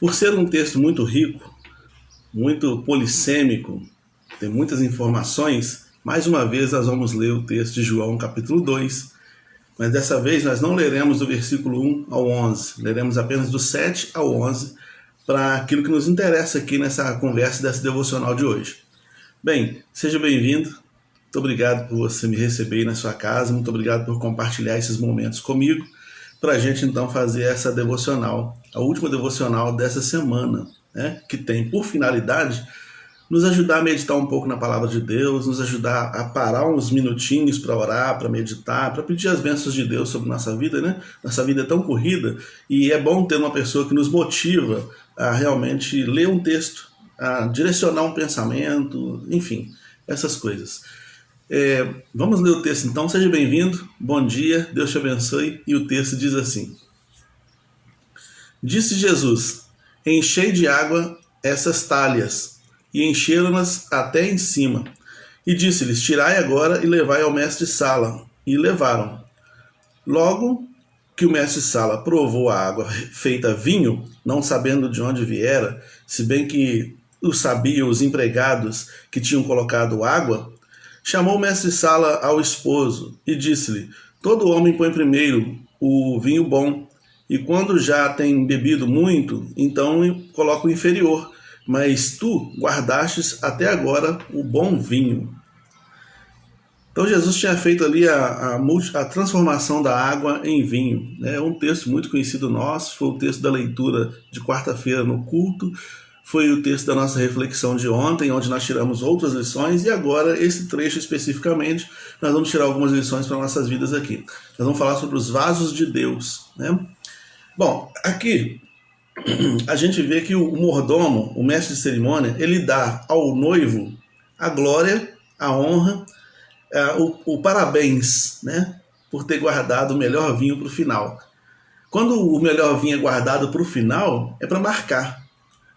Por ser um texto muito rico, muito polissêmico, tem muitas informações, mais uma vez nós vamos ler o texto de João capítulo 2, mas dessa vez nós não leremos do versículo 1 ao 11, leremos apenas do 7 ao 11, para aquilo que nos interessa aqui nessa conversa dessa devocional de hoje. Bem, seja bem-vindo, muito obrigado por você me receber aí na sua casa, muito obrigado por compartilhar esses momentos comigo, para a gente então fazer essa devocional, a última devocional dessa semana, né, que tem por finalidade nos ajudar a meditar um pouco na palavra de Deus, nos ajudar a parar uns minutinhos para orar, para meditar, para pedir as bênçãos de Deus sobre nossa vida, né? Nossa vida é tão corrida e é bom ter uma pessoa que nos motiva a realmente ler um texto, a direcionar um pensamento, enfim, essas coisas. Vamos ler o texto então, seja bem-vindo, bom dia, Deus te abençoe, e o texto diz assim: Disse Jesus: Enchei de água essas talhas, e encheram-nas até em cima. E disse-lhes: Tirai agora e levai ao mestre-sala. E levaram. Logo que o mestre-sala provou a água feita vinho, não sabendo de onde viera, se bem que o sabiam os empregados que tinham colocado água, chamou o mestre-sala ao esposo e disse-lhe: Todo homem põe primeiro o vinho bom, e quando já tem bebido muito, então coloca o inferior. Mas tu guardastes até agora o bom vinho. Então Jesus tinha feito ali a transformação da água em vinho. É um texto muito conhecido nosso, foi o texto da leitura de quarta-feira no culto, foi o texto da nossa reflexão de ontem, onde nós tiramos outras lições, e agora esse trecho especificamente, nós vamos tirar algumas lições para nossas vidas aqui. Nós vamos falar sobre os vasos de Deus, né? Bom, aqui a gente vê que o mordomo, o mestre de cerimônia, ele dá ao noivo a glória, a honra, o parabéns, né, por ter guardado o melhor vinho para o final. Quando o melhor vinho é guardado para o final, é para marcar.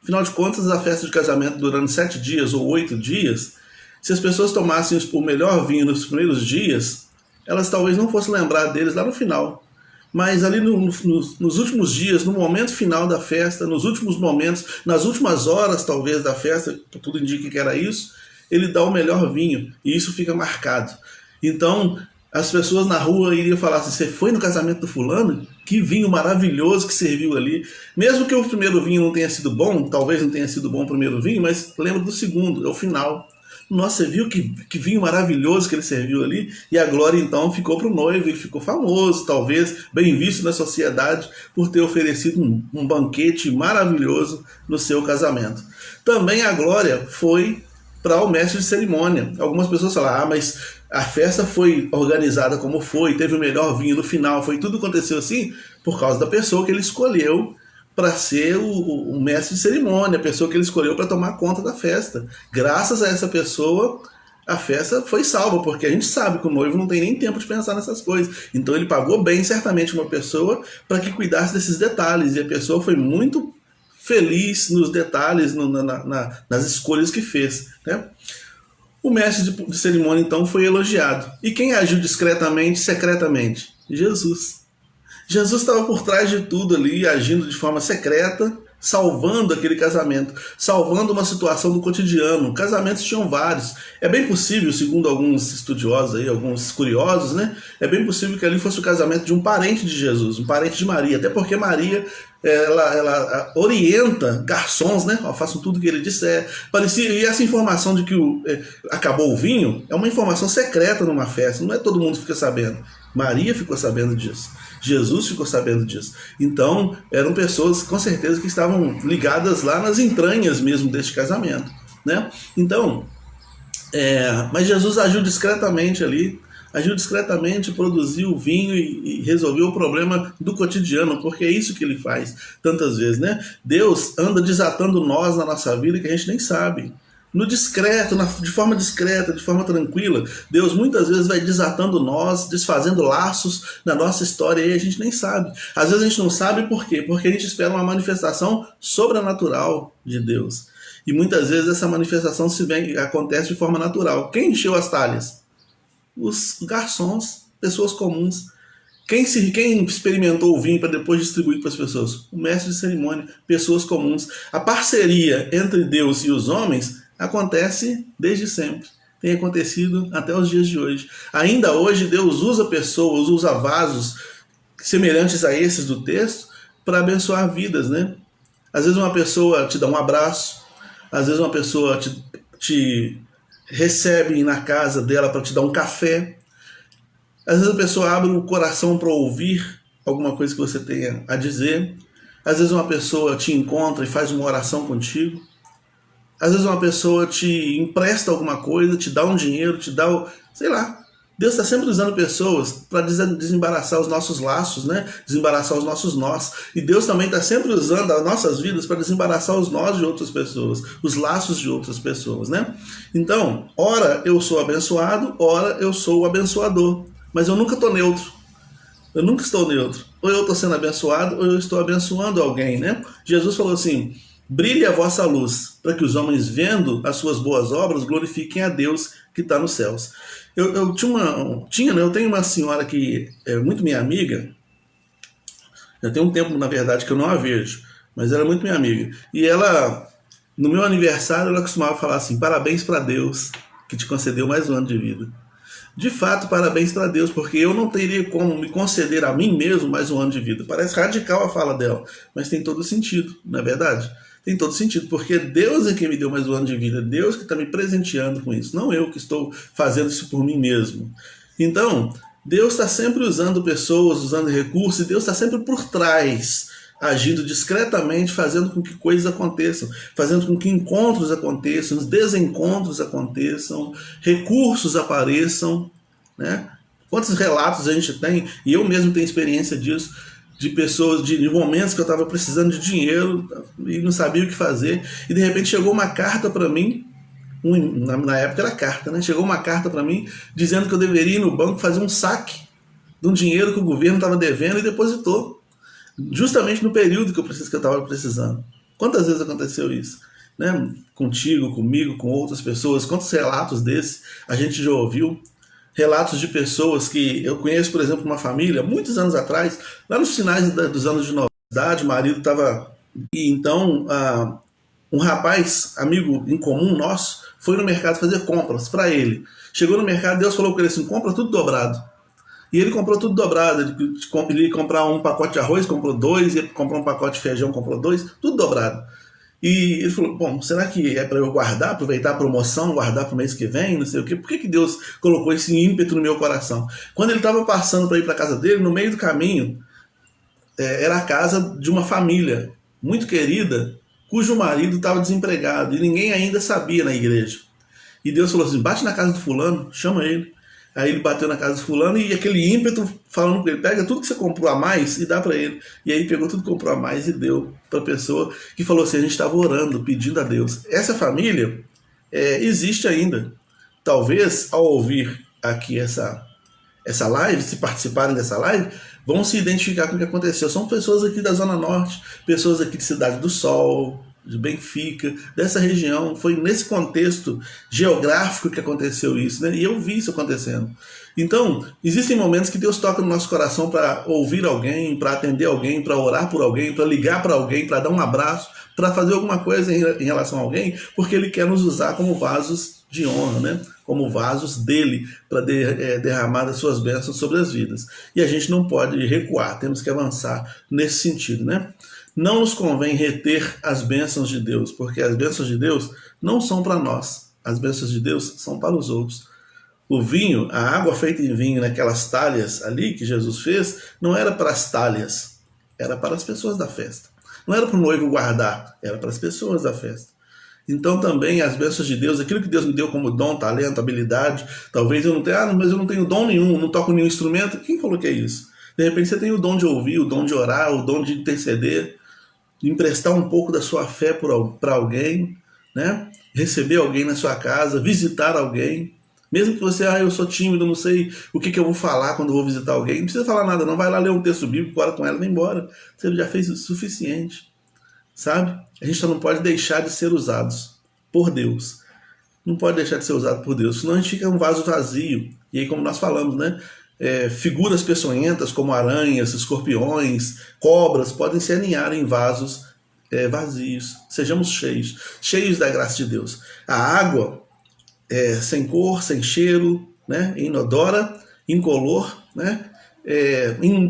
Afinal de contas, a festa de casamento durando 7 dias ou 8 dias, se as pessoas tomassem o melhor vinho nos primeiros dias, elas talvez não fossem lembrar deles lá no final. Mas ali nos últimos dias, no momento final da festa, nos últimos momentos, nas últimas horas talvez da festa, tudo indica que era isso, ele dá o melhor vinho e isso fica marcado. Então as pessoas na rua iriam falar assim: você foi no casamento do fulano? Que vinho maravilhoso que serviu ali. Mesmo que o primeiro vinho não tenha sido bom, talvez não tenha sido bom o primeiro vinho, mas lembra do segundo, é o final. Nossa, você viu que vinho maravilhoso que ele serviu ali? E a glória então ficou para o noivo, ele ficou famoso, talvez bem visto na sociedade por ter oferecido um banquete maravilhoso no seu casamento. Também a glória foi para o mestre de cerimônia. Algumas pessoas falam: mas a festa foi organizada como foi, teve o melhor vinho no final, tudo aconteceu assim por causa da pessoa que ele escolheu para ser o mestre de cerimônia, a pessoa que ele escolheu para tomar conta da festa. Graças a essa pessoa, a festa foi salva, porque a gente sabe que o noivo não tem nem tempo de pensar nessas coisas. Então ele pagou bem, certamente, uma pessoa para que cuidasse desses detalhes, e a pessoa foi muito feliz nos detalhes, nas escolhas que fez, né? O mestre de cerimônia, então, foi elogiado. E quem agiu discretamente, secretamente? Jesus. Jesus estava por trás de tudo ali, agindo de forma secreta, salvando aquele casamento, salvando uma situação do cotidiano. Casamentos tinham vários. É bem possível, segundo alguns estudiosos aí, alguns curiosos, né? É bem possível que ali fosse o casamento de um parente de Jesus, um parente de Maria, até porque Maria ela orienta garçons, né? Façam tudo o que ele disser. E essa informação de que acabou o vinho é uma informação secreta numa festa, não é todo mundo que fica sabendo. Maria ficou sabendo disso, Jesus ficou sabendo disso. Então eram pessoas com certeza que estavam ligadas lá nas entranhas mesmo deste casamento, né? Então, mas Jesus agiu discretamente ali, produziu o vinho e resolveu o problema do cotidiano, porque é isso que ele faz tantas vezes, né? Deus anda desatando nós na nossa vida que a gente nem sabe. No discreto, de forma discreta, de forma tranquila, Deus muitas vezes vai desatando nós, desfazendo laços na nossa história e a gente nem sabe. Às vezes a gente não sabe por quê? Porque a gente espera uma manifestação sobrenatural de Deus. E muitas vezes essa manifestação acontece de forma natural. Quem encheu as talhas? Os garçons, pessoas comuns. Quem experimentou o vinho para depois distribuir para as pessoas? O mestre de cerimônia, pessoas comuns. A parceria entre Deus e os homens acontece desde sempre. Tem acontecido até os dias de hoje. Ainda hoje Deus usa pessoas, usa vasos semelhantes a esses do texto para abençoar vidas, né? Às vezes uma pessoa te dá um abraço, às vezes uma pessoa te recebe na casa dela para te dar um café. Às vezes a pessoa abre o coração para ouvir alguma coisa que você tenha a dizer. Às vezes uma pessoa te encontra e faz uma oração contigo. Às vezes uma pessoa te empresta alguma coisa, te dá um dinheiro, te dá, sei lá. Deus está sempre usando pessoas para desembaraçar os nossos laços, né? Desembaraçar os nossos nós. E Deus também está sempre usando as nossas vidas para desembaraçar os nós de outras pessoas, os laços de outras pessoas, né? Então, ora eu sou abençoado, ora eu sou o abençoador. Mas eu nunca estou neutro. Eu nunca estou neutro. Ou eu estou sendo abençoado, ou eu estou abençoando alguém, né? Jesus falou assim: brilhe a vossa luz, para que os homens, vendo as suas boas obras, glorifiquem a Deus que está nos céus. Eu tenho uma senhora que é muito minha amiga. Já tem um tempo, na verdade, que eu não a vejo, mas ela é muito minha amiga. E ela, no meu aniversário, ela costumava falar assim: parabéns para Deus que te concedeu mais um ano de vida. De fato, parabéns para Deus, porque eu não teria como me conceder a mim mesmo mais um ano de vida. Parece radical a fala dela, mas tem todo sentido, não é verdade? Tem todo sentido, porque Deus é quem me deu mais um ano de vida, Deus que está me presenteando com isso, não eu que estou fazendo isso por mim mesmo. Então, Deus está sempre usando pessoas, usando recursos, e Deus está sempre por trás, agindo discretamente, fazendo com que coisas aconteçam, fazendo com que encontros aconteçam, desencontros aconteçam, recursos apareçam, né? Quantos relatos a gente tem, e eu mesmo tenho experiência disso, de pessoas, de momentos que eu estava precisando de dinheiro e não sabia o que fazer, e de repente chegou uma carta para mim, na época era carta, né? Chegou uma carta para mim dizendo que eu deveria ir no banco fazer um saque de um dinheiro que o governo estava devendo e depositou. Justamente no período que eu estava precisando. Quantas vezes aconteceu isso? Né? Contigo, comigo, com outras pessoas. Quantos relatos desses a gente já ouviu? Relatos de pessoas que eu conheço, por exemplo, uma família, muitos anos atrás, lá nos finais dos anos de 90, o marido estava... E então, um rapaz, amigo em comum nosso, foi no mercado fazer compras para ele. Chegou no mercado, Deus falou com ele assim: compra tudo dobrado. E ele comprou tudo dobrado. Ele ia comprar um pacote de arroz, comprou 2, ia comprar um pacote de feijão, comprou 2, tudo dobrado. E ele falou: bom, será que é para eu guardar, aproveitar a promoção, guardar para o mês que vem, não sei o quê? Por que Deus colocou esse ímpeto no meu coração? Quando ele estava passando para ir para a casa dele, no meio do caminho, era a casa de uma família muito querida, cujo marido estava desempregado e ninguém ainda sabia na igreja. E Deus falou assim: bate na casa do fulano, chama ele. Aí ele bateu na casa do fulano e aquele ímpeto falando com ele: pega tudo que você comprou a mais e dá para ele. E aí pegou tudo que comprou a mais e deu para a pessoa que falou assim: a gente estava orando, pedindo a Deus. Essa família existe ainda. Talvez ao ouvir aqui essa live, se participarem dessa live, vão se identificar com o que aconteceu. São pessoas aqui da Zona Norte, pessoas aqui de Cidade do Sol, de Benfica, dessa região. Foi nesse contexto geográfico que aconteceu isso, né? E eu vi isso acontecendo. Então, existem momentos que Deus toca no nosso coração para ouvir alguém, para atender alguém, para orar por alguém, para ligar para alguém, para dar um abraço, para fazer alguma coisa em relação a alguém, porque Ele quer nos usar como vasos de honra, né? Como vasos dele, para derramar as suas bênçãos sobre as vidas. E a gente não pode recuar, temos que avançar nesse sentido, né? Não nos convém reter as bênçãos de Deus, porque as bênçãos de Deus não são para nós. As bênçãos de Deus são para os outros. O vinho, a água feita em vinho naquelas talhas ali que Jesus fez, não era para as talhas, era para as pessoas da festa. Não era para o noivo guardar, era para as pessoas da festa. Então também as bênçãos de Deus, aquilo que Deus me deu como dom, talento, habilidade, talvez eu não tenha, mas eu não tenho dom nenhum, não toco nenhum instrumento. Quem falou que é isso? De repente você tem o dom de ouvir, o dom de orar, o dom de interceder, de emprestar um pouco da sua fé para alguém, né? Receber alguém na sua casa, visitar alguém. Mesmo que você, eu sou tímido, não sei o que eu vou falar quando eu vou visitar alguém. Não precisa falar nada, não. Vai lá ler um texto bíblico, ora com ela e vai embora. Você já fez o suficiente, sabe? A gente só não pode deixar de ser usados por Deus. Não pode deixar de ser usado por Deus, senão a gente fica um vaso vazio. E aí, como nós falamos, né? figuras peçonhentas como aranhas, escorpiões, cobras, podem se aninhar em vasos vazios. Sejamos cheios da graça de Deus. A água, sem cor, sem cheiro, né, inodora, incolor, né,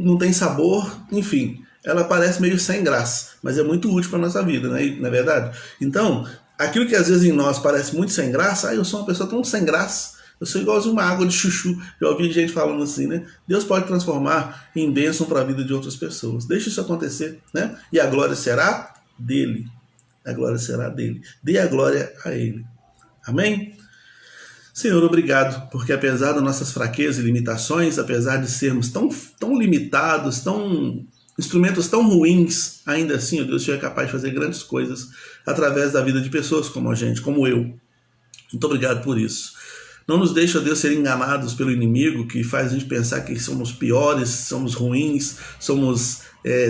não tem sabor, enfim, ela parece meio sem graça, mas é muito útil para a nossa vida, né, não é verdade? Então, aquilo que às vezes em nós parece muito sem graça, eu sou uma pessoa tão sem graça, eu sou igualzinho uma água de chuchu. Já ouvi gente falando assim, né? Deus pode transformar em bênção para a vida de outras pessoas. Deixa isso acontecer, né? E a glória será dele. A glória será dele. Dê a glória a ele. Amém? Senhor, obrigado, porque apesar das nossas fraquezas e limitações, apesar de sermos tão limitados, instrumentos tão ruins, ainda assim, ó Deus, o Senhor é capaz de fazer grandes coisas através da vida de pessoas como a gente, como eu. Muito obrigado por isso. Não nos deixe, ó Deus, ser enganados pelo inimigo, que faz a gente pensar que somos piores, somos ruins, somos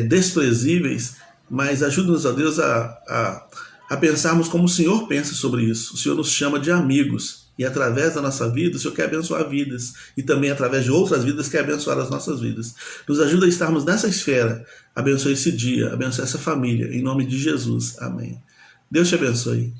desprezíveis, mas ajuda-nos, ó Deus, a pensarmos como o Senhor pensa sobre isso. O Senhor nos chama de amigos, e através da nossa vida, o Senhor quer abençoar vidas, e também através de outras vidas quer abençoar as nossas vidas. Nos ajuda a estarmos nessa esfera. Abençoe esse dia, abençoe essa família, em nome de Jesus. Amém. Deus te abençoe.